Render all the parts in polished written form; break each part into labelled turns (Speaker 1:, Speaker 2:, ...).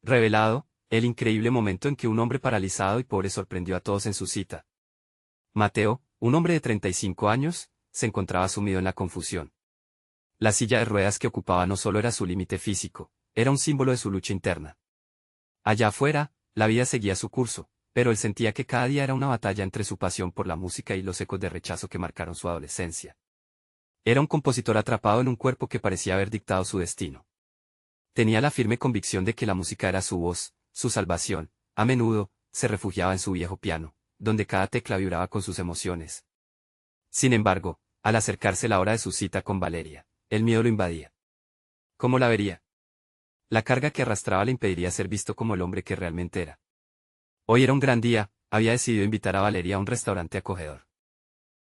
Speaker 1: Revelado, el increíble momento en que un hombre paralizado y pobre sorprendió a todos en su cita. Mateo, un hombre de 35 años, se encontraba sumido en la confusión. La silla de ruedas que ocupaba no solo era su límite físico, era un símbolo de su lucha interna. Allá afuera, la vida seguía su curso, pero él sentía que cada día era una batalla entre su pasión por la música y los ecos de rechazo que marcaron su adolescencia. Era un compositor atrapado en un cuerpo que parecía haber dictado su destino. Tenía la firme convicción de que la música era su voz, su salvación. A menudo, se refugiaba en su viejo piano, donde cada tecla vibraba con sus emociones. Sin embargo, al acercarse la hora de su cita con Valeria, el miedo lo invadía. ¿Cómo la vería? La carga que arrastraba le impediría ser visto como el hombre que realmente era. Hoy era un gran día, había decidido invitar a Valeria a un restaurante acogedor.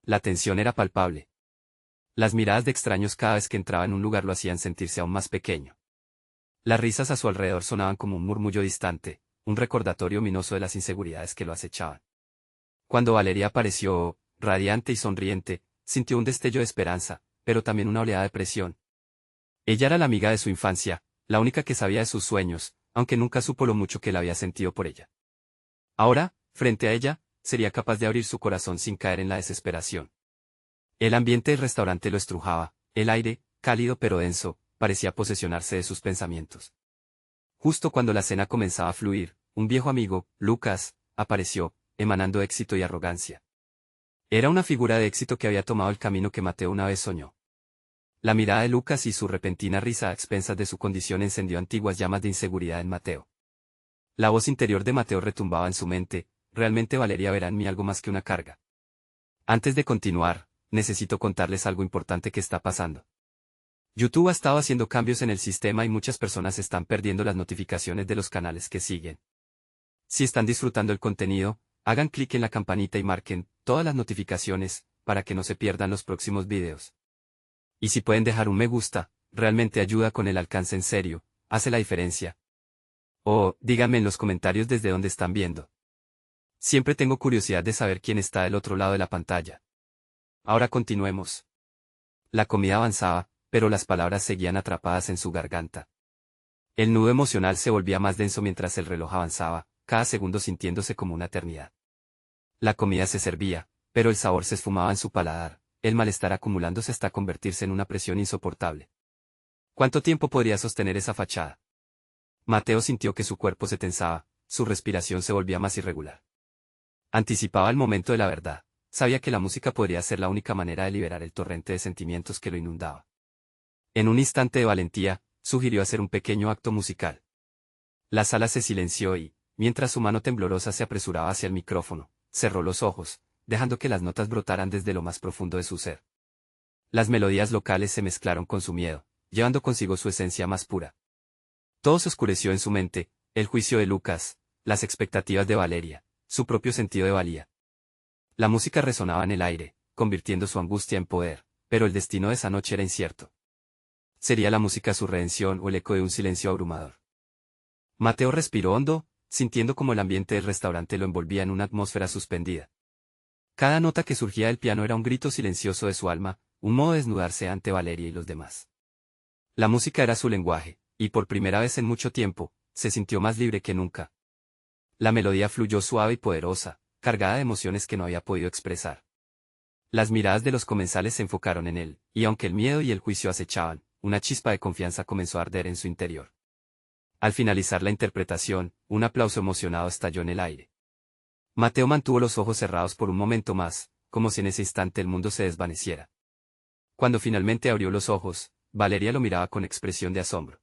Speaker 1: La tensión era palpable. Las miradas de extraños cada vez que entraba en un lugar lo hacían sentirse aún más pequeño. Las risas a su alrededor sonaban como un murmullo distante, un recordatorio ominoso de las inseguridades que lo acechaban. Cuando Valeria apareció, radiante y sonriente, sintió un destello de esperanza, pero también una oleada de presión. Ella era la amiga de su infancia, la única que sabía de sus sueños, aunque nunca supo lo mucho que él había sentido por ella. Ahora, frente a ella, sería capaz de abrir su corazón sin caer en la desesperación. El ambiente del restaurante lo estrujaba, el aire, cálido pero denso, parecía posesionarse de sus pensamientos. Justo cuando la cena comenzaba a fluir, un viejo amigo, Lucas, apareció, emanando éxito y arrogancia. Era una figura de éxito que había tomado el camino que Mateo una vez soñó. La mirada de Lucas y su repentina risa a expensas de su condición encendió antiguas llamas de inseguridad en Mateo. La voz interior de Mateo retumbaba en su mente, realmente Valeria verá en mí algo más que una carga. Antes de continuar, necesito contarles algo importante que está pasando. YouTube ha estado haciendo cambios en el sistema y muchas personas están perdiendo las notificaciones de los canales que siguen. Si están disfrutando el contenido, hagan clic en la campanita y marquen todas las notificaciones, para que no se pierdan los próximos videos. Y si pueden dejar un me gusta, realmente ayuda con el alcance en serio, hace la diferencia. O, díganme en los comentarios desde dónde están viendo. Siempre tengo curiosidad de saber quién está del otro lado de la pantalla. Ahora continuemos. La comida avanzaba, pero las palabras seguían atrapadas en su garganta. El nudo emocional se volvía más denso mientras el reloj avanzaba, cada segundo sintiéndose como una eternidad. La comida se servía, pero el sabor se esfumaba en su paladar, el malestar acumulándose hasta convertirse en una presión insoportable. ¿Cuánto tiempo podría sostener esa fachada? Mateo sintió que su cuerpo se tensaba, su respiración se volvía más irregular. Anticipaba el momento de la verdad, sabía que la música podría ser la única manera de liberar el torrente de sentimientos que lo inundaba. En un instante de valentía, sugirió hacer un pequeño acto musical. La sala se silenció y, mientras su mano temblorosa se apresuraba hacia el micrófono, cerró los ojos, dejando que las notas brotaran desde lo más profundo de su ser. Las melodías locales se mezclaron con su miedo, llevando consigo su esencia más pura. Todo se oscureció en su mente, el juicio de Lucas, las expectativas de Valeria, su propio sentido de valía. La música resonaba en el aire, convirtiendo su angustia en poder, pero el destino de esa noche era incierto. ¿Sería la música su redención o el eco de un silencio abrumador? Mateo respiró hondo, sintiendo como el ambiente del restaurante lo envolvía en una atmósfera suspendida. Cada nota que surgía del piano era un grito silencioso de su alma, un modo de desnudarse ante Valeria y los demás. La música era su lenguaje, y por primera vez en mucho tiempo, se sintió más libre que nunca. La melodía fluyó suave y poderosa, cargada de emociones que no había podido expresar. Las miradas de los comensales se enfocaron en él, y aunque el miedo y el juicio acechaban, una chispa de confianza comenzó a arder en su interior. Al finalizar la interpretación, un aplauso emocionado estalló en el aire. Mateo mantuvo los ojos cerrados por un momento más, como si en ese instante el mundo se desvaneciera. Cuando finalmente abrió los ojos, Valeria lo miraba con expresión de asombro.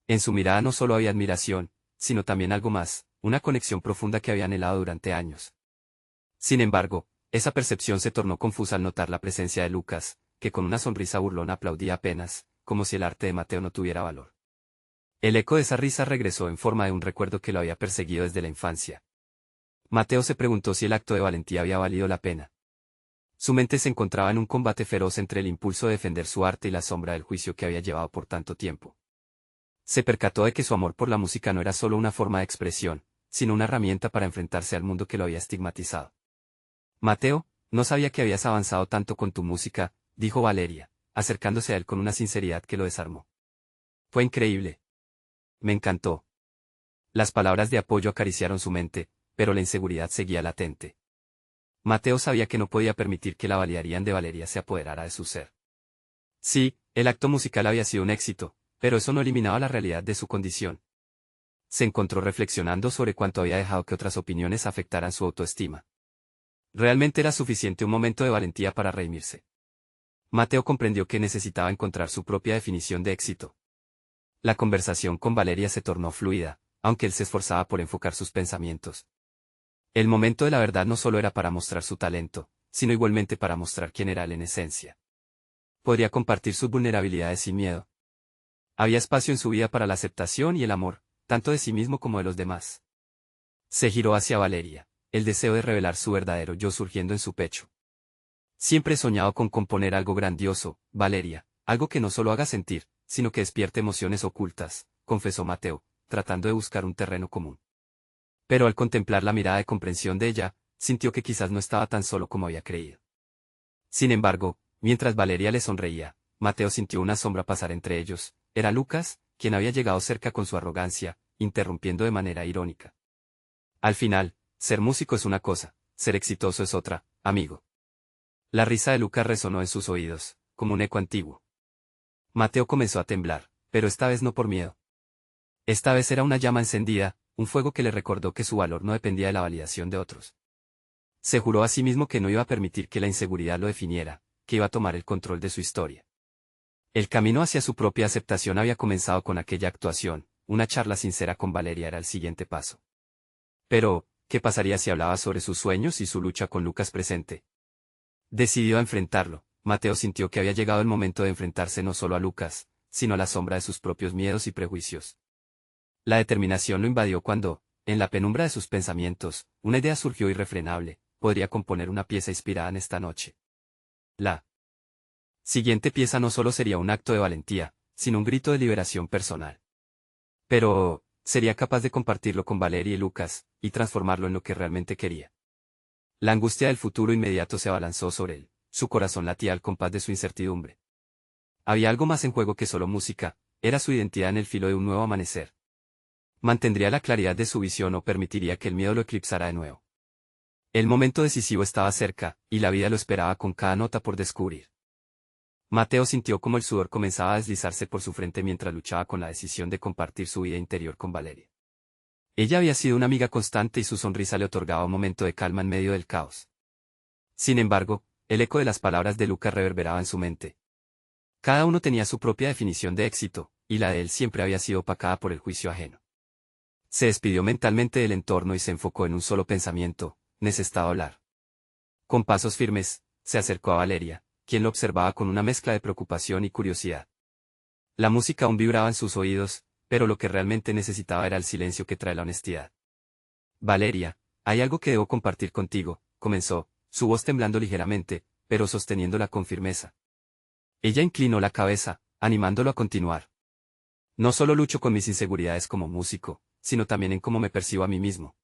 Speaker 1: En su mirada no solo había admiración, sino también algo más, una conexión profunda que había anhelado durante años. Sin embargo, esa percepción se tornó confusa al notar la presencia de Lucas, que con una sonrisa burlona aplaudía apenas, como si el arte de Mateo no tuviera valor. El eco de esa risa regresó en forma de un recuerdo que lo había perseguido desde la infancia. Mateo se preguntó si el acto de valentía había valido la pena. Su mente se encontraba en un combate feroz entre el impulso de defender su arte y la sombra del juicio que había llevado por tanto tiempo. Se percató de que su amor por la música no era solo una forma de expresión, sino una herramienta para enfrentarse al mundo que lo había estigmatizado. Mateo, no sabía que habías avanzado tanto con tu música, dijo Valeria, acercándose a él con una sinceridad que lo desarmó. Fue increíble. Me encantó. Las palabras de apoyo acariciaron su mente, pero la inseguridad seguía latente. Mateo sabía que no podía permitir que la balearían de Valeria se apoderara de su ser. Sí, el acto musical había sido un éxito, pero eso no eliminaba la realidad de su condición. Se encontró reflexionando sobre cuánto había dejado que otras opiniones afectaran su autoestima. Realmente era suficiente un momento de valentía para redimirse. Mateo comprendió que necesitaba encontrar su propia definición de éxito. La conversación con Valeria se tornó fluida, aunque él se esforzaba por enfocar sus pensamientos. El momento de la verdad no solo era para mostrar su talento, sino igualmente para mostrar quién era él en esencia. Podría compartir sus vulnerabilidades sin miedo. Había espacio en su vida para la aceptación y el amor, tanto de sí mismo como de los demás. Se giró hacia Valeria, el deseo de revelar su verdadero yo surgiendo en su pecho. Siempre he soñado con componer algo grandioso, Valeria, algo que no solo haga sentir, sino que despierte emociones ocultas, confesó Mateo, tratando de buscar un terreno común. Pero al contemplar la mirada de comprensión de ella, sintió que quizás no estaba tan solo como había creído. Sin embargo, mientras Valeria le sonreía, Mateo sintió una sombra pasar entre ellos. Era Lucas, quien había llegado cerca con su arrogancia, interrumpiendo de manera irónica. Al final, ser músico es una cosa, ser exitoso es otra, amigo. La risa de Lucas resonó en sus oídos, como un eco antiguo. Mateo comenzó a temblar, pero esta vez no por miedo. Esta vez era una llama encendida, un fuego que le recordó que su valor no dependía de la validación de otros. Se juró a sí mismo que no iba a permitir que la inseguridad lo definiera, que iba a tomar el control de su historia. El camino hacia su propia aceptación había comenzado con aquella actuación, una charla sincera con Valeria era el siguiente paso. Pero, ¿qué pasaría si hablaba sobre sus sueños y su lucha con Lucas presente? Decidió enfrentarlo. Mateo sintió que había llegado el momento de enfrentarse no solo a Lucas, sino a la sombra de sus propios miedos y prejuicios. La determinación lo invadió cuando, en la penumbra de sus pensamientos, una idea surgió irrefrenable: podría componer una pieza inspirada en esta noche. La siguiente pieza no solo sería un acto de valentía, sino un grito de liberación personal. Pero, sería capaz de compartirlo con Valeria y Lucas, y transformarlo en lo que realmente quería. La angustia del futuro inmediato se abalanzó sobre él, su corazón latía al compás de su incertidumbre. Había algo más en juego que solo música, era su identidad en el filo de un nuevo amanecer. ¿Mantendría la claridad de su visión o permitiría que el miedo lo eclipsara de nuevo? El momento decisivo estaba cerca, y la vida lo esperaba con cada nota por descubrir. Mateo sintió como el sudor comenzaba a deslizarse por su frente mientras luchaba con la decisión de compartir su vida interior con Valeria. Ella había sido una amiga constante y su sonrisa le otorgaba un momento de calma en medio del caos. Sin embargo, el eco de las palabras de Lucas reverberaba en su mente. Cada uno tenía su propia definición de éxito, y la de él siempre había sido opacada por el juicio ajeno. Se despidió mentalmente del entorno y se enfocó en un solo pensamiento: necesitaba hablar. Con pasos firmes, se acercó a Valeria, quien lo observaba con una mezcla de preocupación y curiosidad. La música aún vibraba en sus oídos, pero lo que realmente necesitaba era el silencio que trae la honestidad. Valeria, hay algo que debo compartir contigo, comenzó, su voz temblando ligeramente, pero sosteniéndola con firmeza. Ella inclinó la cabeza, animándolo a continuar. No solo lucho con mis inseguridades como músico, sino también en cómo me percibo a mí mismo.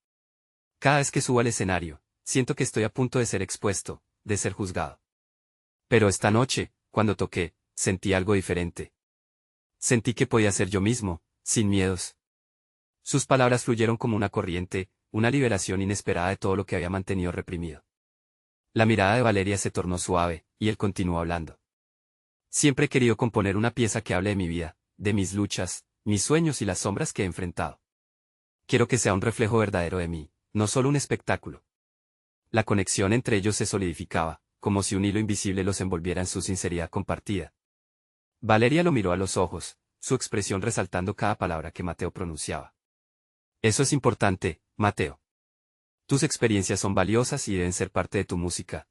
Speaker 1: Cada vez que subo al escenario, siento que estoy a punto de ser expuesto, de ser juzgado. Pero esta noche, cuando toqué, sentí algo diferente. Sentí que podía ser yo mismo, sin miedos. Sus palabras fluyeron como una corriente, una liberación inesperada de todo lo que había mantenido reprimido. La mirada de Valeria se tornó suave, y él continuó hablando. Siempre he querido componer una pieza que hable de mi vida, de mis luchas, mis sueños y las sombras que he enfrentado. Quiero que sea un reflejo verdadero de mí, no solo un espectáculo. La conexión entre ellos se solidificaba, como si un hilo invisible los envolviera en su sinceridad compartida. Valeria lo miró a los ojos, su expresión resaltando cada palabra que Mateo pronunciaba. Eso es importante, Mateo. Tus experiencias son valiosas y deben ser parte de tu música.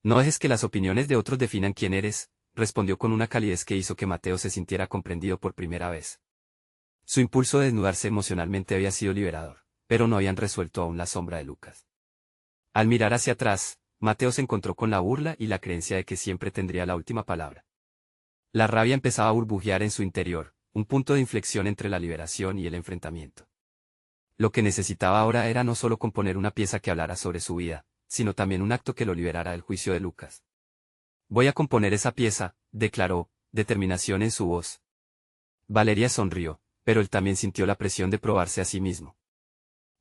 Speaker 1: No dejes que las opiniones de otros definan quién eres, respondió con una calidez que hizo que Mateo se sintiera comprendido por primera vez. Su impulso de desnudarse emocionalmente había sido liberador, pero no habían resuelto aún la sombra de Lucas. Al mirar hacia atrás, Mateo se encontró con la burla y la creencia de que siempre tendría la última palabra. La rabia empezaba a burbujear en su interior, un punto de inflexión entre la liberación y el enfrentamiento. Lo que necesitaba ahora era no solo componer una pieza que hablara sobre su vida, sino también un acto que lo liberara del juicio de Lucas. Voy a componer esa pieza, declaró, determinación en su voz. Valeria sonrió, pero él también sintió la presión de probarse a sí mismo.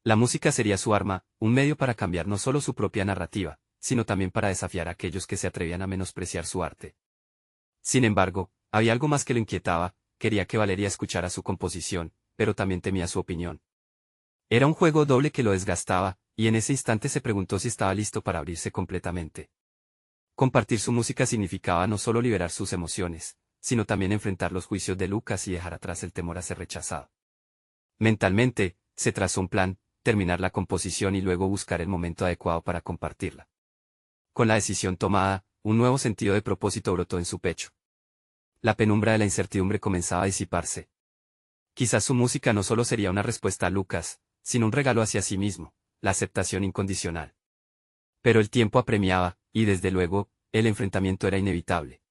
Speaker 1: La música sería su arma, un medio para cambiar no solo su propia narrativa, sino también para desafiar a aquellos que se atrevían a menospreciar su arte. Sin embargo, había algo más que lo inquietaba, quería que Valeria escuchara su composición, pero también temía su opinión. Era un juego doble que lo desgastaba, y en ese instante se preguntó si estaba listo para abrirse completamente. Compartir su música significaba no solo liberar sus emociones, sino también enfrentar los juicios de Lucas y dejar atrás el temor a ser rechazado. Mentalmente, se trazó un plan, terminar la composición y luego buscar el momento adecuado para compartirla. Con la decisión tomada, un nuevo sentido de propósito brotó en su pecho. La penumbra de la incertidumbre comenzaba a disiparse. Quizás su música no solo sería una respuesta a Lucas, sino un regalo hacia sí mismo, la aceptación incondicional. Pero el tiempo apremiaba, y desde luego, el enfrentamiento era inevitable.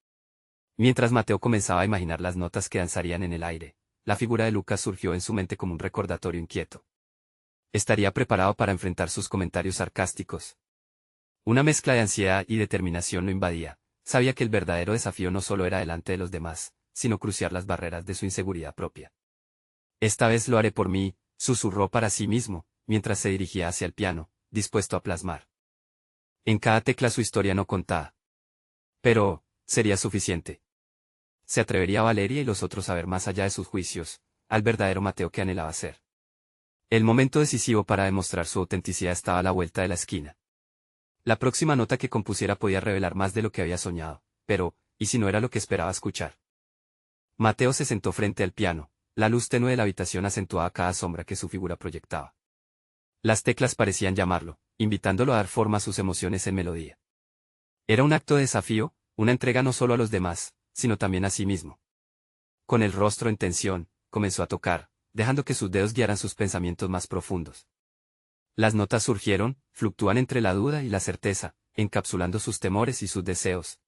Speaker 1: Mientras Mateo comenzaba a imaginar las notas que danzarían en el aire, la figura de Lucas surgió en su mente como un recordatorio inquieto. ¿Estaría preparado para enfrentar sus comentarios sarcásticos? Una mezcla de ansiedad y determinación lo invadía. Sabía que el verdadero desafío no solo era delante de los demás, sino cruciar las barreras de su inseguridad propia. Esta vez lo haré por mí, susurró para sí mismo, mientras se dirigía hacia el piano, dispuesto a plasmar en cada tecla su historia no contada. Pero, ¿sería suficiente? ¿Se atrevería Valeria y los otros a ver más allá de sus juicios, al verdadero Mateo que anhelaba ser? El momento decisivo para demostrar su autenticidad estaba a la vuelta de la esquina. La próxima nota que compusiera podía revelar más de lo que había soñado, pero, ¿y si no era lo que esperaba escuchar? Mateo se sentó frente al piano, la luz tenue de la habitación acentuaba cada sombra que su figura proyectaba. Las teclas parecían llamarlo, invitándolo a dar forma a sus emociones en melodía. Era un acto de desafío, una entrega no solo a los demás, sino también a sí mismo. Con el rostro en tensión, comenzó a tocar, dejando que sus dedos guiaran sus pensamientos más profundos. Las notas surgieron, fluctúan entre la duda y la certeza, encapsulando sus temores y sus deseos.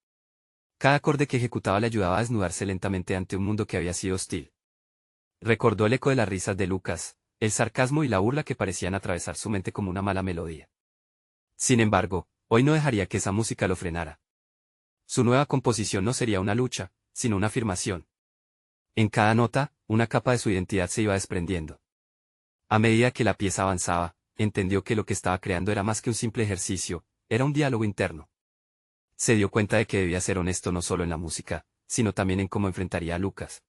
Speaker 1: Cada acorde que ejecutaba le ayudaba a desnudarse lentamente ante un mundo que había sido hostil. Recordó el eco de las risas de Lucas, el sarcasmo y la burla que parecían atravesar su mente como una mala melodía. Sin embargo, hoy no dejaría que esa música lo frenara. Su nueva composición no sería una lucha, sino una afirmación. En cada nota, una capa de su identidad se iba desprendiendo. A medida que la pieza avanzaba, entendió que lo que estaba creando era más que un simple ejercicio, era un diálogo interno. Se dio cuenta de que debía ser honesto no solo en la música, sino también en cómo enfrentaría a Lucas.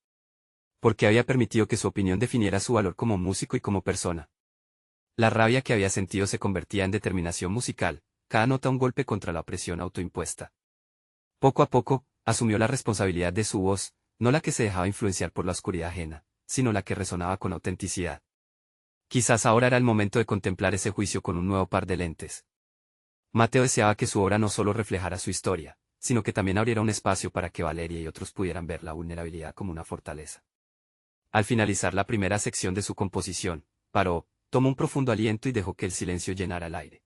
Speaker 1: Porque había permitido que su opinión definiera su valor como músico y como persona. La rabia que había sentido se convertía en determinación musical, cada nota un golpe contra la opresión autoimpuesta. Poco a poco, asumió la responsabilidad de su voz, no la que se dejaba influenciar por la oscuridad ajena, sino la que resonaba con autenticidad. Quizás ahora era el momento de contemplar ese juicio con un nuevo par de lentes. Mateo deseaba que su obra no solo reflejara su historia, sino que también abriera un espacio para que Valeria y otros pudieran ver la vulnerabilidad como una fortaleza. Al finalizar la primera sección de su composición, paró, tomó un profundo aliento y dejó que el silencio llenara el aire.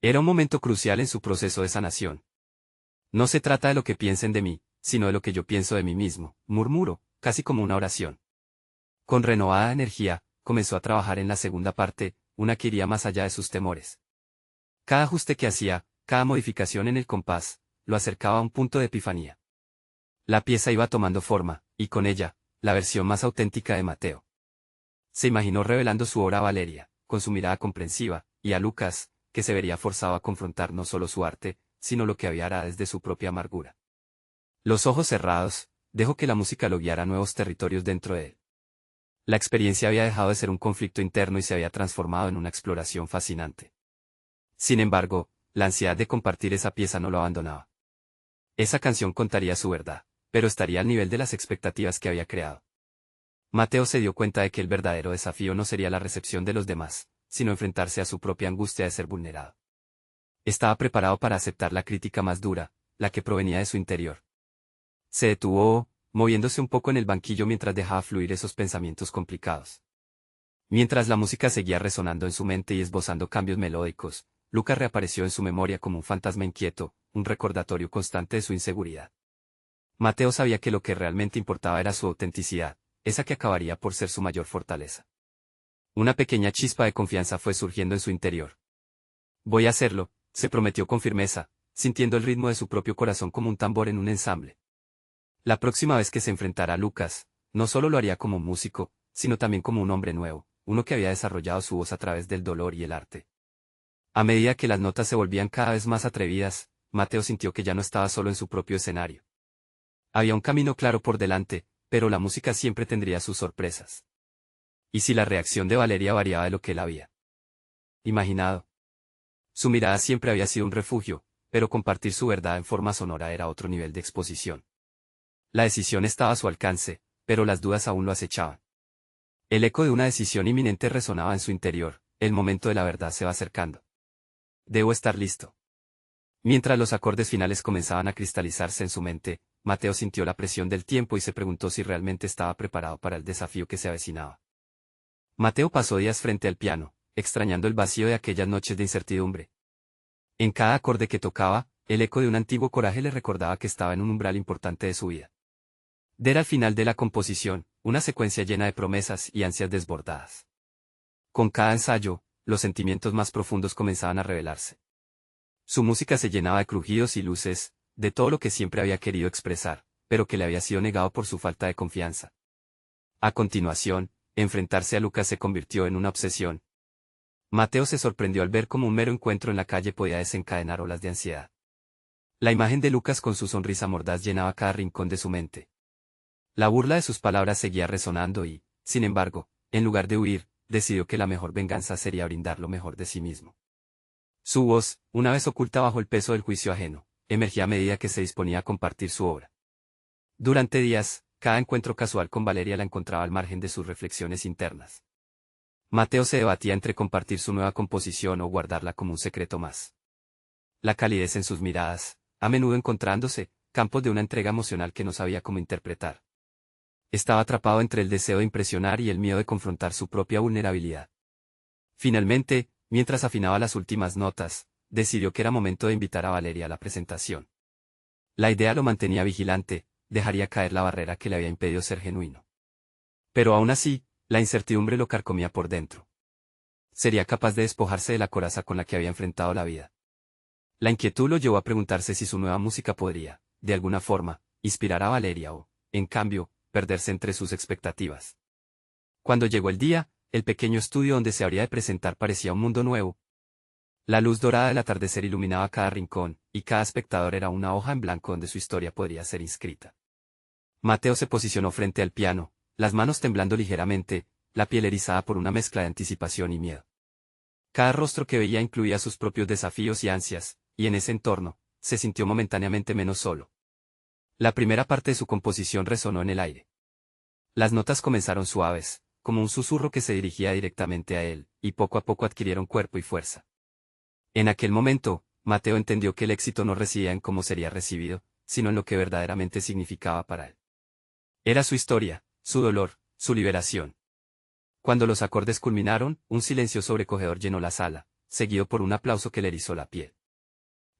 Speaker 1: Era un momento crucial en su proceso de sanación. No se trata de lo que piensen de mí, sino de lo que yo pienso de mí mismo, murmuró, casi como una oración. Con renovada energía, comenzó a trabajar en la segunda parte, una que iría más allá de sus temores. Cada ajuste que hacía, cada modificación en el compás, lo acercaba a un punto de epifanía. La pieza iba tomando forma, y con ella, la versión más auténtica de Mateo. Se imaginó revelando su obra a Valeria, con su mirada comprensiva, y a Lucas, que se vería forzado a confrontar no solo su arte, sino lo que había hará desde su propia amargura. Los ojos cerrados, dejó que la música lo guiara a nuevos territorios dentro de él. La experiencia había dejado de ser un conflicto interno y se había transformado en una exploración fascinante. Sin embargo, la ansiedad de compartir esa pieza no lo abandonaba. Esa canción contaría su verdad, pero estaría al nivel de las expectativas que había creado. Mateo se dio cuenta de que el verdadero desafío no sería la recepción de los demás, sino enfrentarse a su propia angustia de ser vulnerado. Estaba preparado para aceptar la crítica más dura, la que provenía de su interior. Se detuvo, moviéndose un poco en el banquillo mientras dejaba fluir esos pensamientos complicados. Mientras la música seguía resonando en su mente y esbozando cambios melódicos, Lucas reapareció en su memoria como un fantasma inquieto, un recordatorio constante de su inseguridad. Mateo sabía que lo que realmente importaba era su autenticidad, esa que acabaría por ser su mayor fortaleza. Una pequeña chispa de confianza fue surgiendo en su interior. Voy a hacerlo, se prometió con firmeza, sintiendo el ritmo de su propio corazón como un tambor en un ensamble. La próxima vez que se enfrentara a Lucas, no solo lo haría como músico, sino también como un hombre nuevo, uno que había desarrollado su voz a través del dolor y el arte. A medida que las notas se volvían cada vez más atrevidas, Mateo sintió que ya no estaba solo en su propio escenario. Había un camino claro por delante, pero la música siempre tendría sus sorpresas. ¿Y si la reacción de Valeria variaba de lo que él había imaginado? Su mirada siempre había sido un refugio, pero compartir su verdad en forma sonora era otro nivel de exposición. La decisión estaba a su alcance, pero las dudas aún lo acechaban. El eco de una decisión inminente resonaba en su interior, el momento de la verdad se va acercando. Debo estar listo. Mientras los acordes finales comenzaban a cristalizarse en su mente, Mateo sintió la presión del tiempo y se preguntó si realmente estaba preparado para el desafío que se avecinaba. Mateo pasó días frente al piano, extrañando el vacío de aquellas noches de incertidumbre. En cada acorde que tocaba, el eco de un antiguo coraje le recordaba que estaba en un umbral importante de su vida. Era al final de la composición, una secuencia llena de promesas y ansias desbordadas. Con cada ensayo, los sentimientos más profundos comenzaban a revelarse. Su música se llenaba de crujidos y luces, de todo lo que siempre había querido expresar, pero que le había sido negado por su falta de confianza. A continuación, enfrentarse a Lucas se convirtió en una obsesión. Mateo se sorprendió al ver cómo un mero encuentro en la calle podía desencadenar olas de ansiedad. La imagen de Lucas con su sonrisa mordaz llenaba cada rincón de su mente. La burla de sus palabras seguía resonando y, sin embargo, en lugar de huir, decidió que la mejor venganza sería brindar lo mejor de sí mismo. Su voz, una vez oculta bajo el peso del juicio ajeno, emergía a medida que se disponía a compartir su obra. Durante días, cada encuentro casual con Valeria la encontraba al margen de sus reflexiones internas. Mateo se debatía entre compartir su nueva composición o guardarla como un secreto más. La calidez en sus miradas, a menudo encontrándose, campos de una entrega emocional que no sabía cómo interpretar. Estaba atrapado entre el deseo de impresionar y el miedo de confrontar su propia vulnerabilidad. Finalmente, mientras afinaba las últimas notas, decidió que era momento de invitar a Valeria a la presentación. La idea lo mantenía vigilante, dejaría caer la barrera que le había impedido ser genuino. Pero aún así, la incertidumbre lo carcomía por dentro. ¿Sería capaz de despojarse de la coraza con la que había enfrentado la vida? La inquietud lo llevó a preguntarse si su nueva música podría, de alguna forma, inspirar a Valeria o, en cambio, perderse entre sus expectativas. Cuando llegó el día, el pequeño estudio donde se habría de presentar parecía un mundo nuevo. La luz dorada del atardecer iluminaba cada rincón, y cada espectador era una hoja en blanco donde su historia podría ser inscrita. Mateo se posicionó frente al piano, las manos temblando ligeramente, la piel erizada por una mezcla de anticipación y miedo. Cada rostro que veía incluía sus propios desafíos y ansias, y en ese entorno, se sintió momentáneamente menos solo. La primera parte de su composición resonó en el aire. Las notas comenzaron suaves, como un susurro que se dirigía directamente a él, y poco a poco adquirieron cuerpo y fuerza. En aquel momento, Mateo entendió que el éxito no residía en cómo sería recibido, sino en lo que verdaderamente significaba para él. Era su historia, su dolor, su liberación. Cuando los acordes culminaron, un silencio sobrecogedor llenó la sala, seguido por un aplauso que le erizó la piel.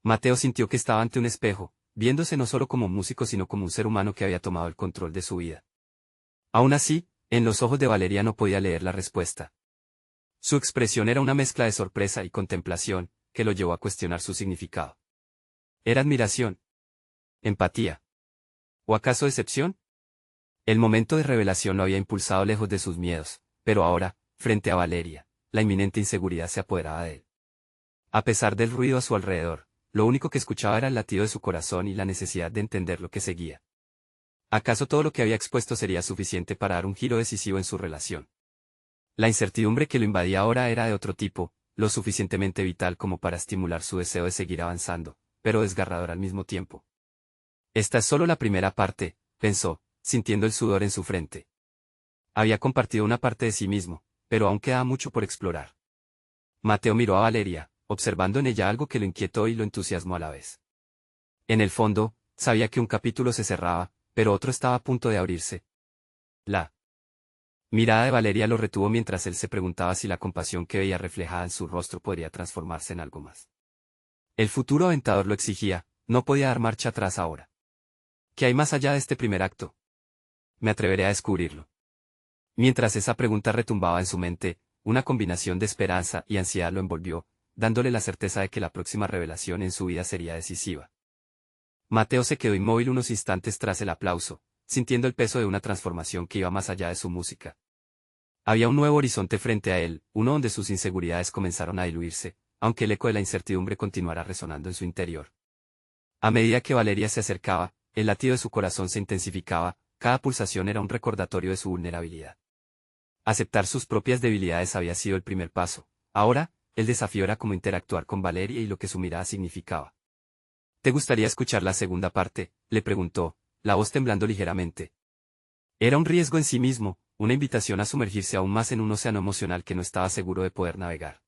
Speaker 1: Mateo sintió que estaba ante un espejo, viéndose no solo como un músico sino como un ser humano que había tomado el control de su vida. Aún así, en los ojos de Valeria no podía leer la respuesta. Su expresión era una mezcla de sorpresa y contemplación, que lo llevó a cuestionar su significado. ¿Era admiración? ¿Empatía? ¿O acaso decepción? El momento de revelación lo había impulsado lejos de sus miedos, pero ahora, frente a Valeria, la inminente inseguridad se apoderaba de él. A pesar del ruido a su alrededor, lo único que escuchaba era el latido de su corazón y la necesidad de entender lo que seguía. ¿Acaso todo lo que había expuesto sería suficiente para dar un giro decisivo en su relación? La incertidumbre que lo invadía ahora era de otro tipo, lo suficientemente vital como para estimular su deseo de seguir avanzando, pero desgarrador al mismo tiempo. Esta es solo la primera parte, pensó, sintiendo el sudor en su frente. Había compartido una parte de sí mismo, pero aún quedaba mucho por explorar. Mateo miró a Valeria, observando en ella algo que lo inquietó y lo entusiasmó a la vez. En el fondo, sabía que un capítulo se cerraba, pero otro estaba a punto de abrirse. La mirada de Valeria lo retuvo mientras él se preguntaba si la compasión que veía reflejada en su rostro podría transformarse en algo más. El futuro aventador lo exigía, no podía dar marcha atrás ahora. ¿Qué hay más allá de este primer acto? Me atreveré a descubrirlo. Mientras esa pregunta retumbaba en su mente, una combinación de esperanza y ansiedad lo envolvió, dándole la certeza de que la próxima revelación en su vida sería decisiva. Mateo se quedó inmóvil unos instantes tras el aplauso, sintiendo el peso de una transformación que iba más allá de su música. Había un nuevo horizonte frente a él, uno donde sus inseguridades comenzaron a diluirse, aunque el eco de la incertidumbre continuara resonando en su interior. A medida que Valeria se acercaba, el latido de su corazón se intensificaba, cada pulsación era un recordatorio de su vulnerabilidad. Aceptar sus propias debilidades había sido el primer paso. Ahora, el desafío era cómo interactuar con Valeria y lo que su mirada significaba. ¿Te gustaría escuchar la segunda parte?, le preguntó, la voz temblando ligeramente. Era un riesgo en sí mismo, una invitación a sumergirse aún más en un océano emocional que no estaba seguro de poder navegar.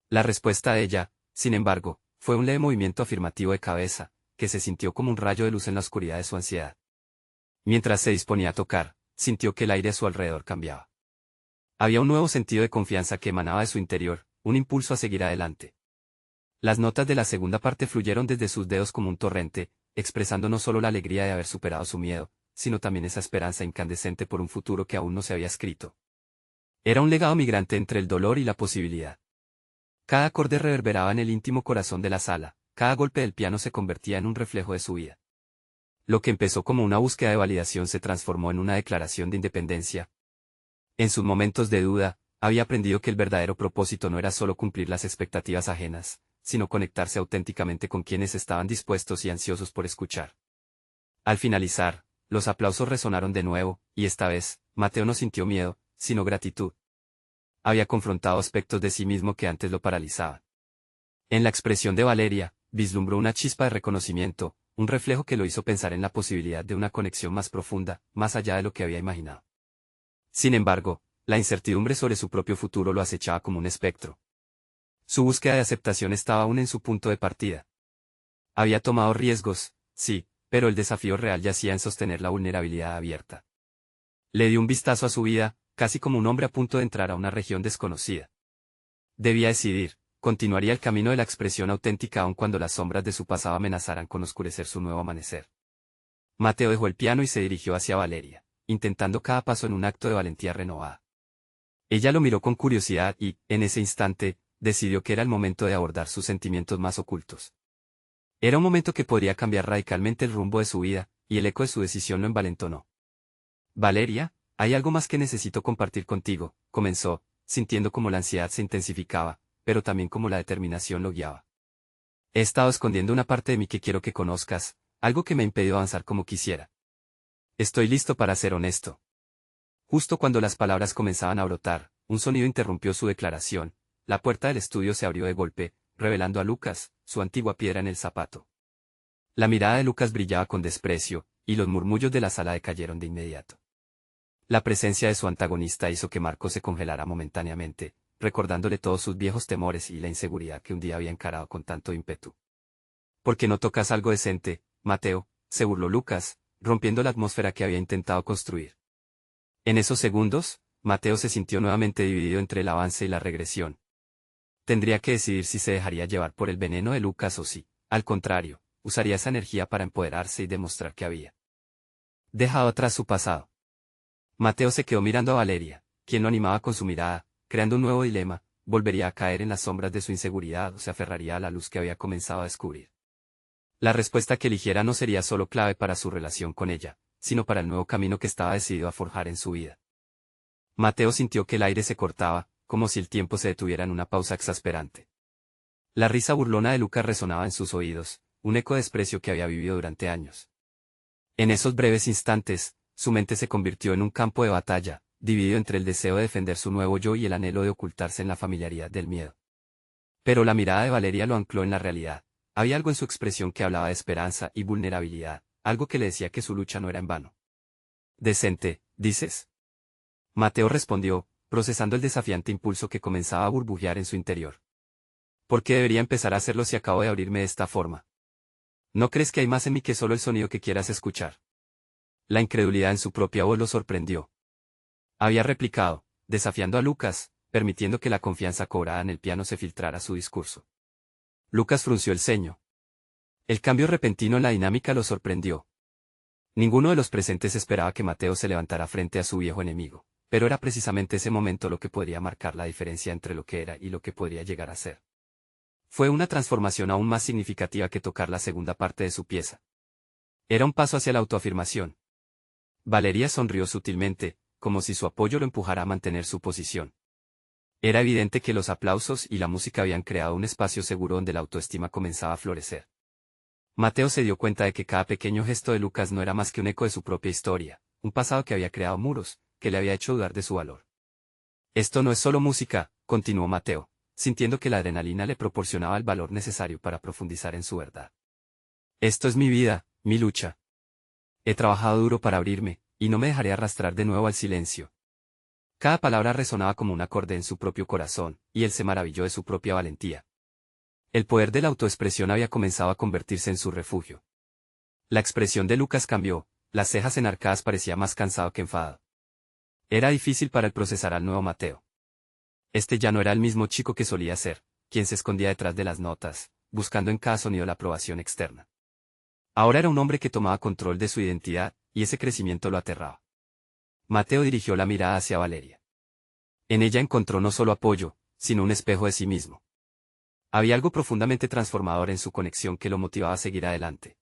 Speaker 1: La respuesta de ella, sin embargo, fue un leve movimiento afirmativo de cabeza, que se sintió como un rayo de luz en la oscuridad de su ansiedad. Mientras se disponía a tocar, sintió que el aire a su alrededor cambiaba. Había un nuevo sentido de confianza que emanaba de su interior, un impulso a seguir adelante. Las notas de la segunda parte fluyeron desde sus dedos como un torrente, expresando no solo la alegría de haber superado su miedo, sino también esa esperanza incandescente por un futuro que aún no se había escrito. Era un legado migrante entre el dolor y la posibilidad. Cada acorde reverberaba en el íntimo corazón de la sala, cada golpe del piano se convertía en un reflejo de su vida. Lo que empezó como una búsqueda de validación se transformó en una declaración de independencia. En sus momentos de duda, había aprendido que el verdadero propósito no era solo cumplir las expectativas ajenas, sino conectarse auténticamente con quienes estaban dispuestos y ansiosos por escuchar. Al finalizar, los aplausos resonaron de nuevo, y esta vez, Mateo no sintió miedo, sino gratitud. Había confrontado aspectos de sí mismo que antes lo paralizaban. En la expresión de Valeria, vislumbró una chispa de reconocimiento, un reflejo que lo hizo pensar en la posibilidad de una conexión más profunda, más allá de lo que había imaginado. Sin embargo, la incertidumbre sobre su propio futuro lo acechaba como un espectro. Su búsqueda de aceptación estaba aún en su punto de partida. Había tomado riesgos, sí, pero el desafío real yacía en sostener la vulnerabilidad abierta. Le dio un vistazo a su vida, casi como un hombre a punto de entrar a una región desconocida. Debía decidir, continuaría el camino de la expresión auténtica aun cuando las sombras de su pasado amenazaran con oscurecer su nuevo amanecer. Mateo dejó el piano y se dirigió hacia Valeria, intentando cada paso en un acto de valentía renovada. Ella lo miró con curiosidad y, en ese instante, decidió que era el momento de abordar sus sentimientos más ocultos. Era un momento que podría cambiar radicalmente el rumbo de su vida, y el eco de su decisión lo envalentonó. Valeria, hay algo más que necesito compartir contigo, comenzó, sintiendo como la ansiedad se intensificaba, pero también como la determinación lo guiaba. He estado escondiendo una parte de mí que quiero que conozcas, algo que me ha impedido avanzar como quisiera. Estoy listo para ser honesto. Justo cuando las palabras comenzaban a brotar, un sonido interrumpió su declaración. La puerta del estudio se abrió de golpe, revelando a Lucas, su antigua piedra en el zapato. La mirada de Lucas brillaba con desprecio, y los murmullos de la sala decayeron de inmediato. La presencia de su antagonista hizo que Marco se congelara momentáneamente, recordándole todos sus viejos temores y la inseguridad que un día había encarado con tanto ímpetu. ¿Por qué no tocas algo decente, Mateo?, se burló Lucas, rompiendo la atmósfera que había intentado construir. En esos segundos, Mateo se sintió nuevamente dividido entre el avance y la regresión. Tendría que decidir si se dejaría llevar por el veneno de Lucas o si, al contrario, usaría esa energía para empoderarse y demostrar que había dejado atrás su pasado. Mateo se quedó mirando a Valeria, quien lo animaba con su mirada, creando un nuevo dilema: ¿volvería a caer en las sombras de su inseguridad o se aferraría a la luz que había comenzado a descubrir? La respuesta que eligiera no sería solo clave para su relación con ella, sino para el nuevo camino que estaba decidido a forjar en su vida. Mateo sintió que el aire se cortaba, como si el tiempo se detuviera en una pausa exasperante. La risa burlona de Lucas resonaba en sus oídos, un eco de desprecio que había vivido durante años. En esos breves instantes, su mente se convirtió en un campo de batalla, dividido entre el deseo de defender su nuevo yo y el anhelo de ocultarse en la familiaridad del miedo. Pero la mirada de Valeria lo ancló en la realidad. Había algo en su expresión que hablaba de esperanza y vulnerabilidad, algo que le decía que su lucha no era en vano. «Decente, dices». Mateo respondió, procesando el desafiante impulso que comenzaba a burbujear en su interior. ¿Por qué debería empezar a hacerlo si acabo de abrirme de esta forma? ¿No crees que hay más en mí que solo el sonido que quieras escuchar? La incredulidad en su propia voz lo sorprendió. Había replicado, desafiando a Lucas, permitiendo que la confianza cobrada en el piano se filtrara a su discurso. Lucas frunció el ceño. El cambio repentino en la dinámica lo sorprendió. Ninguno de los presentes esperaba que Mateo se levantara frente a su viejo enemigo, pero era precisamente ese momento lo que podría marcar la diferencia entre lo que era y lo que podría llegar a ser. Fue una transformación aún más significativa que tocar la segunda parte de su pieza. Era un paso hacia la autoafirmación. Valeria sonrió sutilmente, como si su apoyo lo empujara a mantener su posición. Era evidente que los aplausos y la música habían creado un espacio seguro donde la autoestima comenzaba a florecer. Mateo se dio cuenta de que cada pequeño gesto de Lucas no era más que un eco de su propia historia, un pasado que había creado muros, que le había hecho dudar de su valor. Esto no es solo música, continuó Mateo, sintiendo que la adrenalina le proporcionaba el valor necesario para profundizar en su verdad. Esto es mi vida, mi lucha. He trabajado duro para abrirme, y no me dejaré arrastrar de nuevo al silencio. Cada palabra resonaba como un acorde en su propio corazón, y él se maravilló de su propia valentía. El poder de la autoexpresión había comenzado a convertirse en su refugio. La expresión de Lucas cambió, las cejas enarcadas parecía más cansado que enfadado. Era difícil para él procesar al nuevo Mateo. Este ya no era el mismo chico que solía ser, quien se escondía detrás de las notas, buscando en cada sonido la aprobación externa. Ahora era un hombre que tomaba control de su identidad, y ese crecimiento lo aterraba. Mateo dirigió la mirada hacia Valeria. En ella encontró no solo apoyo, sino un espejo de sí mismo. Había algo profundamente transformador en su conexión que lo motivaba a seguir adelante.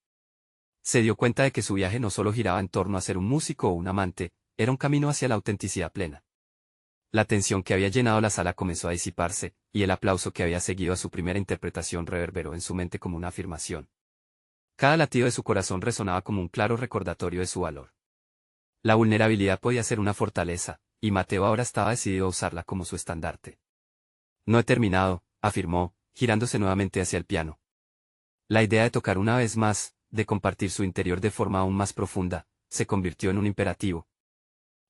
Speaker 1: Se dio cuenta de que su viaje no solo giraba en torno a ser un músico o un amante, era un camino hacia la autenticidad plena. La tensión que había llenado la sala comenzó a disiparse, y el aplauso que había seguido a su primera interpretación reverberó en su mente como una afirmación. Cada latido de su corazón resonaba como un claro recordatorio de su valor. La vulnerabilidad podía ser una fortaleza, y Mateo ahora estaba decidido a usarla como su estandarte. No he terminado, afirmó, girándose nuevamente hacia el piano. La idea de tocar una vez más, de compartir su interior de forma aún más profunda, se convirtió en un imperativo.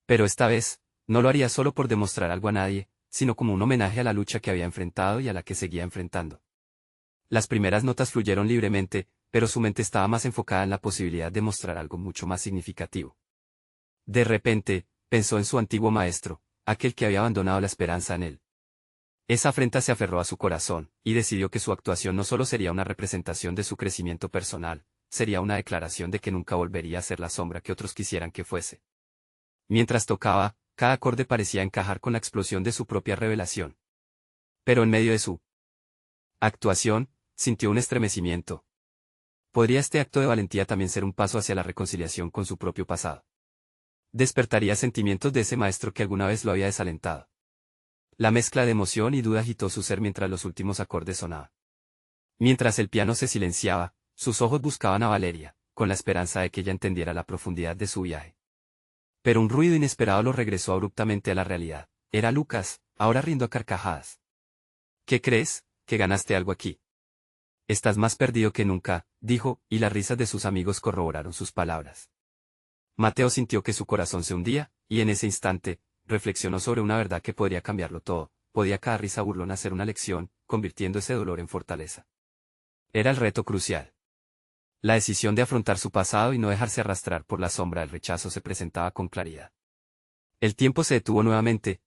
Speaker 1: Pero esta vez, no lo haría solo por demostrar algo a nadie, sino como un homenaje a la lucha que había enfrentado y a la que seguía enfrentando. Las primeras notas fluyeron libremente, pero su mente estaba más enfocada en la posibilidad de mostrar algo mucho más significativo. De repente, pensó en su antiguo maestro, aquel que había abandonado la esperanza en él. Esa afrenta se aferró a su corazón, y decidió que su actuación no solo sería una representación de su crecimiento personal, sería una declaración de que nunca volvería a ser la sombra que otros quisieran que fuese. Mientras tocaba, cada acorde parecía encajar con la explosión de su propia revelación. Pero en medio de su actuación, sintió un estremecimiento. ¿Podría este acto de valentía también ser un paso hacia la reconciliación con su propio pasado? Despertaría sentimientos de ese maestro que alguna vez lo había desalentado. La mezcla de emoción y duda agitó su ser mientras los últimos acordes sonaban. Mientras el piano se silenciaba, sus ojos buscaban a Valeria, con la esperanza de que ella entendiera la profundidad de su viaje. Pero un ruido inesperado lo regresó abruptamente a la realidad. Era Lucas, ahora riendo a carcajadas. ¿Qué crees? ¿Que ganaste algo aquí? Estás más perdido que nunca, dijo, y las risas de sus amigos corroboraron sus palabras. Mateo sintió que su corazón se hundía, y en ese instante, reflexionó sobre una verdad que podría cambiarlo todo. Podía cada risa burlona ser una lección, convirtiendo ese dolor en fortaleza. Era el reto crucial. La decisión de afrontar su pasado y no dejarse arrastrar por la sombra del rechazo se presentaba con claridad. El tiempo se detuvo nuevamente.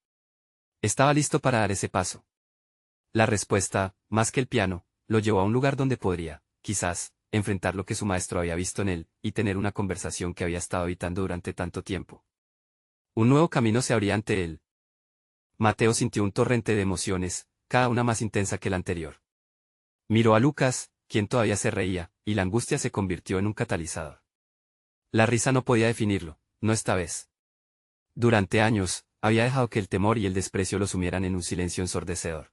Speaker 1: Estaba listo para dar ese paso. La respuesta, más que el piano, lo llevó a un lugar donde podría, quizás, enfrentar lo que su maestro había visto en él, y tener una conversación que había estado evitando durante tanto tiempo. Un nuevo camino se abría ante él. Mateo sintió un torrente de emociones, cada una más intensa que la anterior. Miró a Lucas, quien todavía se reía, y la angustia se convirtió en un catalizador. La risa no podía definirlo, no esta vez. Durante años, había dejado que el temor y el desprecio lo sumieran en un silencio ensordecedor.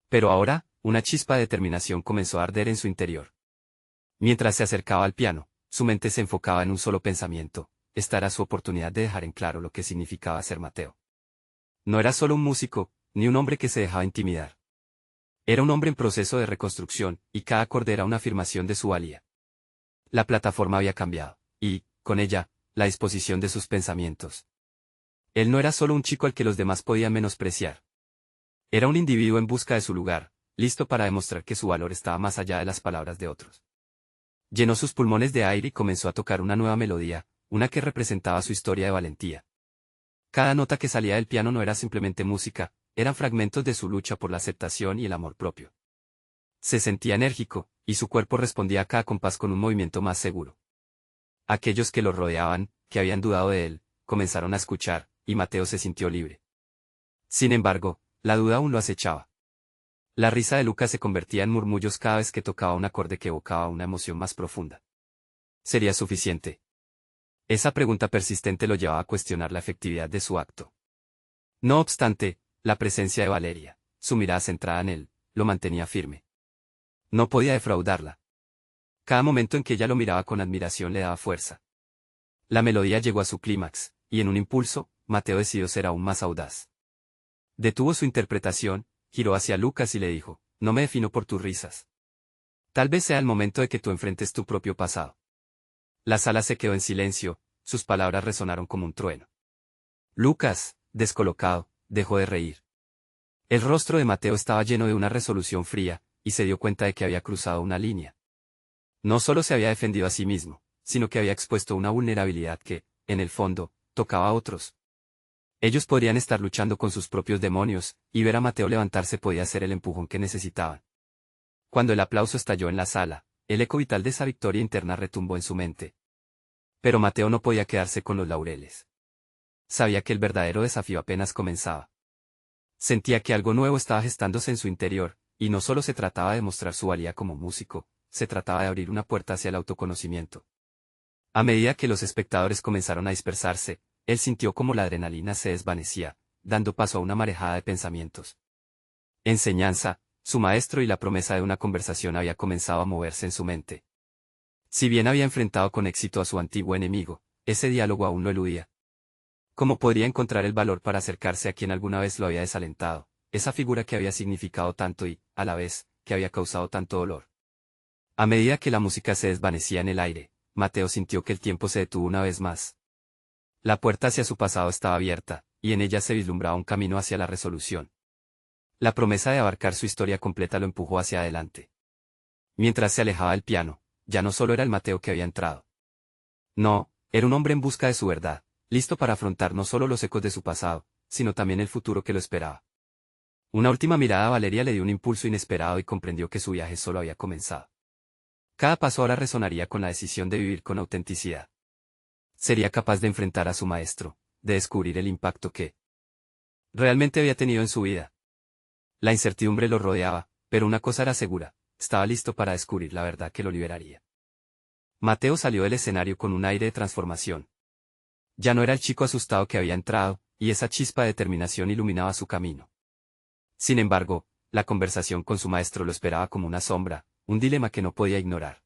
Speaker 1: Pero ahora, una chispa de determinación comenzó a arder en su interior. Mientras se acercaba al piano, su mente se enfocaba en un solo pensamiento: esta era su oportunidad de dejar en claro lo que significaba ser Mateo. No era solo un músico, ni un hombre que se dejaba intimidar. Era un hombre en proceso de reconstrucción, y cada acorde era una afirmación de su valía. La plataforma había cambiado, y, con ella, la disposición de sus pensamientos. Él no era solo un chico al que los demás podían menospreciar. Era un individuo en busca de su lugar, listo para demostrar que su valor estaba más allá de las palabras de otros. Llenó sus pulmones de aire y comenzó a tocar una nueva melodía, una que representaba su historia de valentía. Cada nota que salía del piano no era simplemente música, eran fragmentos de su lucha por la aceptación y el amor propio. Se sentía enérgico, y su cuerpo respondía a cada compás con un movimiento más seguro. Aquellos que lo rodeaban, que habían dudado de él, comenzaron a escuchar, y Mateo se sintió libre. Sin embargo, la duda aún lo acechaba. La risa de Lucas se convertía en murmullos cada vez que tocaba un acorde que evocaba una emoción más profunda. ¿Sería suficiente? Esa pregunta persistente lo llevaba a cuestionar la efectividad de su acto. No obstante, la presencia de Valeria, su mirada centrada en él, lo mantenía firme. No podía defraudarla. Cada momento en que ella lo miraba con admiración le daba fuerza. La melodía llegó a su clímax, y en un impulso, Mateo decidió ser aún más audaz. Detuvo su interpretación, giró hacia Lucas y le dijo, no me defino por tus risas. Tal vez sea el momento de que tú enfrentes tu propio pasado. La sala se quedó en silencio, sus palabras resonaron como un trueno. Lucas, descolocado, dejó de reír. El rostro de Mateo estaba lleno de una resolución fría, y se dio cuenta de que había cruzado una línea. No solo se había defendido a sí mismo, sino que había expuesto una vulnerabilidad que, en el fondo, tocaba a otros. Ellos podrían estar luchando con sus propios demonios, y ver a Mateo levantarse podía ser el empujón que necesitaban. Cuando el aplauso estalló en la sala, el eco vital de esa victoria interna retumbó en su mente. Pero Mateo no podía quedarse con los laureles. Sabía que el verdadero desafío apenas comenzaba. Sentía que algo nuevo estaba gestándose en su interior, y no solo se trataba de mostrar su valía como músico, se trataba de abrir una puerta hacia el autoconocimiento. A medida que los espectadores comenzaron a dispersarse, él sintió como la adrenalina se desvanecía, dando paso a una marejada de pensamientos. Enseñanza, su maestro y la promesa de una conversación había comenzado a moverse en su mente. Si bien había enfrentado con éxito a su antiguo enemigo, ese diálogo aún lo eludía. ¿Cómo podría encontrar el valor para acercarse a quien alguna vez lo había desalentado, esa figura que había significado tanto y, a la vez, que había causado tanto dolor? A medida que la música se desvanecía en el aire, Mateo sintió que el tiempo se detuvo una vez más. La puerta hacia su pasado estaba abierta, y en ella se vislumbraba un camino hacia la resolución. La promesa de abarcar su historia completa lo empujó hacia adelante. Mientras se alejaba del piano, ya no solo era el Mateo que había entrado. No, era un hombre en busca de su verdad, listo para afrontar no solo los ecos de su pasado, sino también el futuro que lo esperaba. Una última mirada a Valeria le dio un impulso inesperado y comprendió que su viaje solo había comenzado. Cada paso ahora resonaría con la decisión de vivir con autenticidad. Sería capaz de enfrentar a su maestro, de descubrir el impacto que realmente había tenido en su vida. La incertidumbre lo rodeaba, pero una cosa era segura, estaba listo para descubrir la verdad que lo liberaría. Mateo salió del escenario con un aire de transformación. Ya no era el chico asustado que había entrado, y esa chispa de determinación iluminaba su camino. Sin embargo, la conversación con su maestro lo esperaba como una sombra, un dilema que no podía ignorar.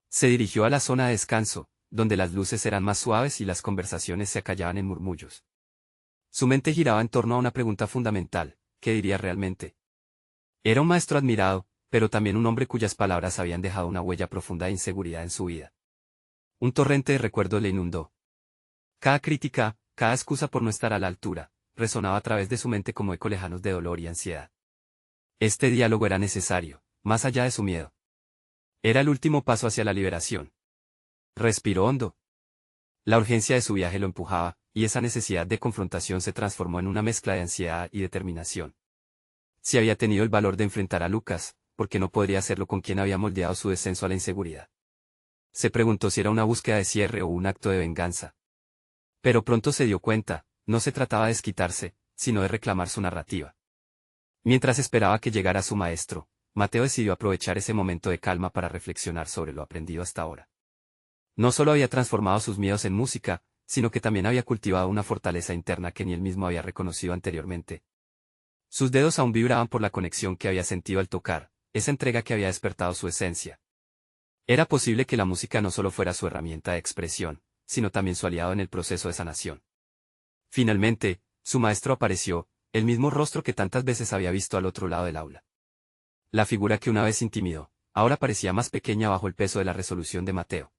Speaker 1: Se dirigió a la zona de descanso, donde las luces eran más suaves y las conversaciones se acallaban en murmullos. Su mente giraba en torno a una pregunta fundamental, ¿qué diría realmente? Era un maestro admirado, pero también un hombre cuyas palabras habían dejado una huella profunda de inseguridad en su vida. Un torrente de recuerdos le inundó. Cada crítica, cada excusa por no estar a la altura, resonaba a través de su mente como eco lejanos de dolor y ansiedad. Este diálogo era necesario, más allá de su miedo. Era el último paso hacia la liberación. Respiró hondo. La urgencia de su viaje lo empujaba, y esa necesidad de confrontación se transformó en una mezcla de ansiedad y determinación. Si había tenido el valor de enfrentar a Lucas, ¿por qué no podría hacerlo con quien había moldeado su descenso a la inseguridad? Se preguntó si era una búsqueda de cierre o un acto de venganza. Pero pronto se dio cuenta, no se trataba de desquitarse, sino de reclamar su narrativa. Mientras esperaba que llegara su maestro, Mateo decidió aprovechar ese momento de calma para reflexionar sobre lo aprendido hasta ahora. No solo había transformado sus miedos en música, sino que también había cultivado una fortaleza interna que ni él mismo había reconocido anteriormente. Sus dedos aún vibraban por la conexión que había sentido al tocar, esa entrega que había despertado su esencia. Era posible que la música no solo fuera su herramienta de expresión, sino también su aliado en el proceso de sanación. Finalmente, su maestro apareció, el mismo rostro que tantas veces había visto al otro lado del aula. La figura que una vez intimidó, ahora parecía más pequeña bajo el peso de la resolución de Mateo.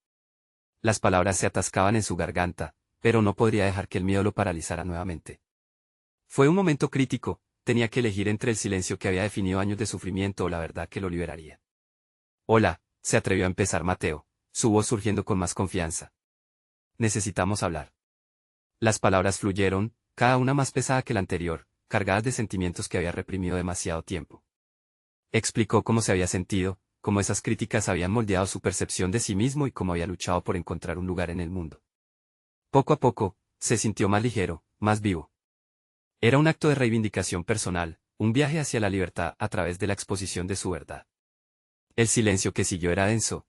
Speaker 1: Las palabras se atascaban en su garganta, pero no podría dejar que el miedo lo paralizara nuevamente. Fue un momento crítico, tenía que elegir entre el silencio que había definido años de sufrimiento o la verdad que lo liberaría. Hola, se atrevió a empezar Mateo, su voz surgiendo con más confianza. Necesitamos hablar. Las palabras fluyeron, cada una más pesada que la anterior, cargadas de sentimientos que había reprimido demasiado tiempo. Explicó cómo se había sentido, cómo esas críticas habían moldeado su percepción de sí mismo y cómo había luchado por encontrar un lugar en el mundo. Poco a poco, se sintió más ligero, más vivo. Era un acto de reivindicación personal, un viaje hacia la libertad a través de la exposición de su verdad. El silencio que siguió era denso.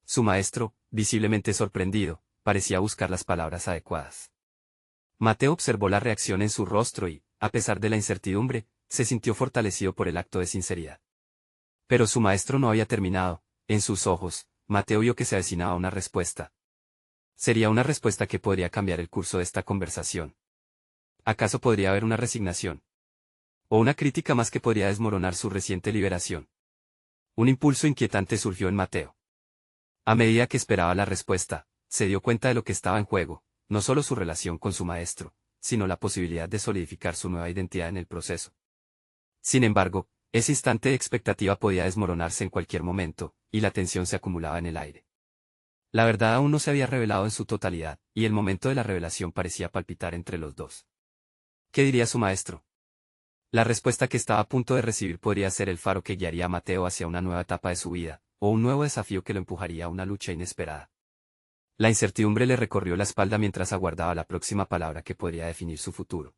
Speaker 1: Su maestro, visiblemente sorprendido, parecía buscar las palabras adecuadas. Mateo observó la reacción en su rostro y, a pesar de la incertidumbre, se sintió fortalecido por el acto de sinceridad. Pero su maestro no había terminado. En sus ojos, Mateo vio que se avecinaba una respuesta. Sería una respuesta que podría cambiar el curso de esta conversación. ¿Acaso podría haber una resignación? O una crítica más que podría desmoronar su reciente liberación. Un impulso inquietante surgió en Mateo. A medida que esperaba la respuesta, se dio cuenta de lo que estaba en juego, no solo su relación con su maestro, sino la posibilidad de solidificar su nueva identidad en el proceso. Sin embargo, ese instante de expectativa podía desmoronarse en cualquier momento, y la tensión se acumulaba en el aire. La verdad aún no se había revelado en su totalidad, y el momento de la revelación parecía palpitar entre los dos. ¿Qué diría su maestro? La respuesta que estaba a punto de recibir podría ser el faro que guiaría a Mateo hacia una nueva etapa de su vida, o un nuevo desafío que lo empujaría a una lucha inesperada. La incertidumbre le recorrió la espalda mientras aguardaba la próxima palabra que podría definir su futuro.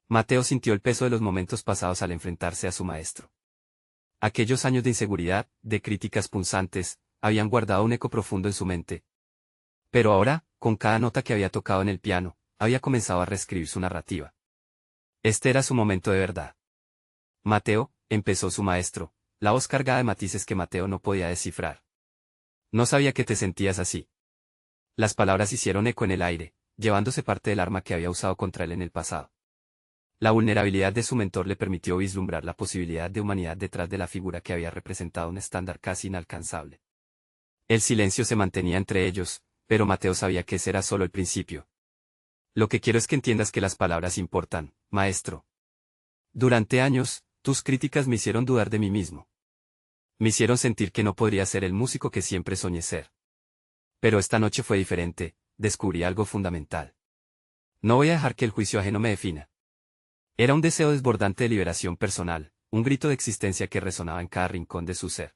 Speaker 1: Mateo sintió el peso de los momentos pasados al enfrentarse a su maestro. Aquellos años de inseguridad, de críticas punzantes, habían guardado un eco profundo en su mente. Pero ahora, con cada nota que había tocado en el piano, había comenzado a reescribir su narrativa. Este era su momento de verdad. Mateo, empezó su maestro, la voz cargada de matices que Mateo no podía descifrar. No sabía que te sentías así. Las palabras hicieron eco en el aire, llevándose parte del arma que había usado contra él en el pasado. La vulnerabilidad de su mentor le permitió vislumbrar la posibilidad de humanidad detrás de la figura que había representado un estándar casi inalcanzable. El silencio se mantenía entre ellos, pero Mateo sabía que ese era solo el principio. Lo que quiero es que entiendas que las palabras importan, maestro. Durante años, tus críticas me hicieron dudar de mí mismo. Me hicieron sentir que no podría ser el músico que siempre soñé ser. Pero esta noche fue diferente, descubrí algo fundamental. No voy a dejar que el juicio ajeno me defina. Era un deseo desbordante de liberación personal, un grito de existencia que resonaba en cada rincón de su ser.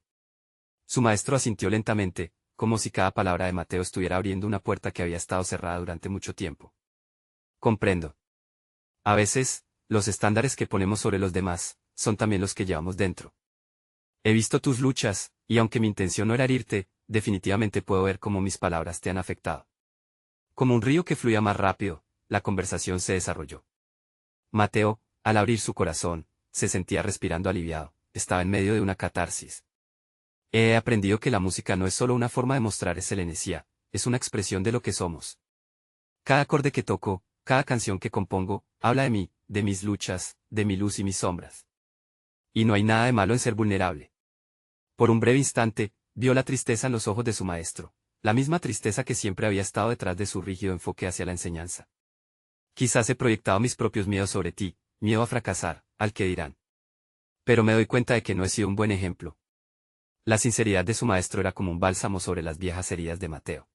Speaker 1: Su maestro asintió lentamente, como si cada palabra de Mateo estuviera abriendo una puerta que había estado cerrada durante mucho tiempo. Comprendo. A veces, los estándares que ponemos sobre los demás, son también los que llevamos dentro. He visto tus luchas, y aunque mi intención no era herirte, definitivamente puedo ver cómo mis palabras te han afectado. Como un río que fluía más rápido, la conversación se desarrolló. Mateo, al abrir su corazón, se sentía respirando aliviado, estaba en medio de una catarsis. He aprendido que la música no es solo una forma de mostrar excelencia, es una expresión de lo que somos. Cada acorde que toco, cada canción que compongo, habla de mí, de mis luchas, de mi luz y mis sombras. Y no hay nada de malo en ser vulnerable. Por un breve instante, vio la tristeza en los ojos de su maestro, la misma tristeza que siempre había estado detrás de su rígido enfoque hacia la enseñanza. Quizás he proyectado mis propios miedos sobre ti, miedo a fracasar, al que dirán. Pero me doy cuenta de que no he sido un buen ejemplo. La sinceridad de su maestro era como un bálsamo sobre las viejas heridas de Mateo.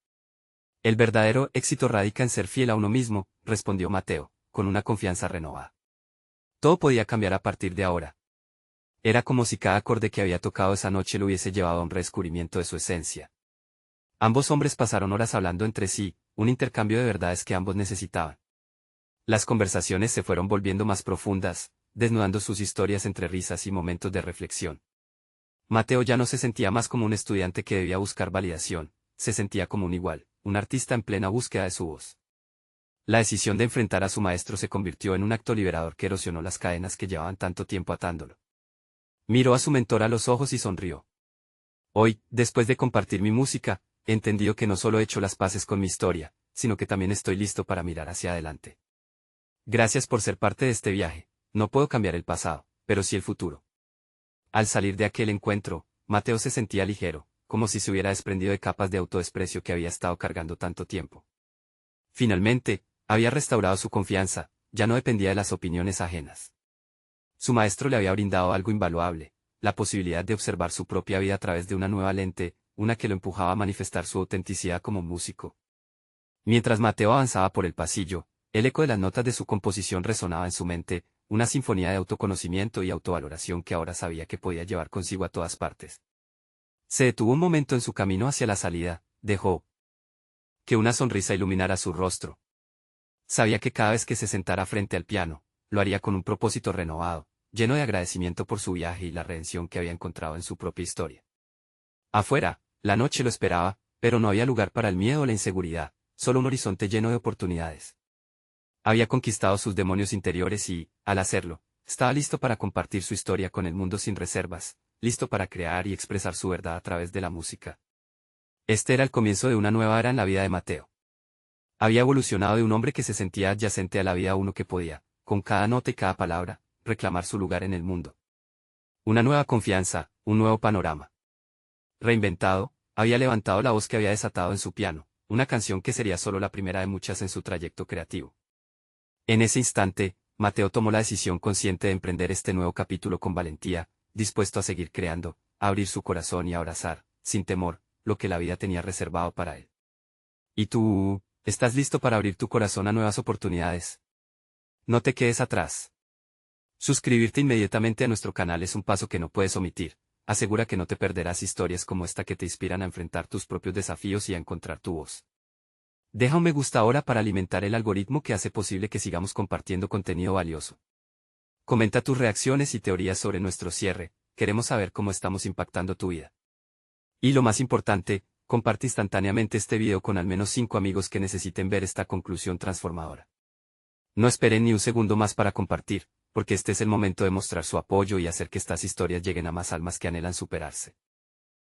Speaker 1: El verdadero éxito radica en ser fiel a uno mismo, respondió Mateo, con una confianza renovada. Todo podía cambiar a partir de ahora. Era como si cada acorde que había tocado esa noche lo hubiese llevado a un redescubrimiento de su esencia. Ambos hombres pasaron horas hablando entre sí, un intercambio de verdades que ambos necesitaban. Las conversaciones se fueron volviendo más profundas, desnudando sus historias entre risas y momentos de reflexión. Mateo ya no se sentía más como un estudiante que debía buscar validación, se sentía como un igual, un artista en plena búsqueda de su voz. La decisión de enfrentar a su maestro se convirtió en un acto liberador que erosionó las cadenas que llevaban tanto tiempo atándolo. Miró a su mentor a los ojos y sonrió. Hoy, después de compartir mi música, he entendido que no solo he hecho las paces con mi historia, sino que también estoy listo para mirar hacia adelante. Gracias por ser parte de este viaje. No puedo cambiar el pasado, pero sí el futuro. Al salir de aquel encuentro, Mateo se sentía ligero, como si se hubiera desprendido de capas de autodesprecio que había estado cargando tanto tiempo. Finalmente, había restaurado su confianza, ya no dependía de las opiniones ajenas. Su maestro le había brindado algo invaluable, la posibilidad de observar su propia vida a través de una nueva lente, una que lo empujaba a manifestar su autenticidad como músico. Mientras Mateo avanzaba por el pasillo, el eco de las notas de su composición resonaba en su mente, una sinfonía de autoconocimiento y autovaloración que ahora sabía que podía llevar consigo a todas partes. Se detuvo un momento en su camino hacia la salida, dejó que una sonrisa iluminara su rostro. Sabía que cada vez que se sentara frente al piano, lo haría con un propósito renovado, lleno de agradecimiento por su viaje y la redención que había encontrado en su propia historia. Afuera, la noche lo esperaba, pero no había lugar para el miedo o la inseguridad, solo un horizonte lleno de oportunidades. Había conquistado sus demonios interiores y, al hacerlo, estaba listo para compartir su historia con el mundo sin reservas, listo para crear y expresar su verdad a través de la música. Este era el comienzo de una nueva era en la vida de Mateo. Había evolucionado de un hombre que se sentía adyacente a la vida a uno que podía, con cada nota y cada palabra, reclamar su lugar en el mundo. Una nueva confianza, un nuevo panorama. Reinventado, había levantado la voz que había desatado en su piano, una canción que sería solo la primera de muchas en su trayecto creativo. En ese instante, Mateo tomó la decisión consciente de emprender este nuevo capítulo con valentía, dispuesto a seguir creando, a abrir su corazón y a abrazar, sin temor, lo que la vida tenía reservado para él. ¿Y tú, estás listo para abrir tu corazón a nuevas oportunidades? No te quedes atrás. Suscribirte inmediatamente a nuestro canal es un paso que no puedes omitir. Asegura que no te perderás historias como esta que te inspiran a enfrentar tus propios desafíos y a encontrar tu voz. Deja un me gusta ahora para alimentar el algoritmo que hace posible que sigamos compartiendo contenido valioso. Comenta tus reacciones y teorías sobre nuestro cierre, queremos saber cómo estamos impactando tu vida. Y lo más importante, comparte instantáneamente este video con al menos 5 amigos que necesiten ver esta conclusión transformadora. No esperen ni un segundo más para compartir, porque este es el momento de mostrar su apoyo y hacer que estas historias lleguen a más almas que anhelan superarse.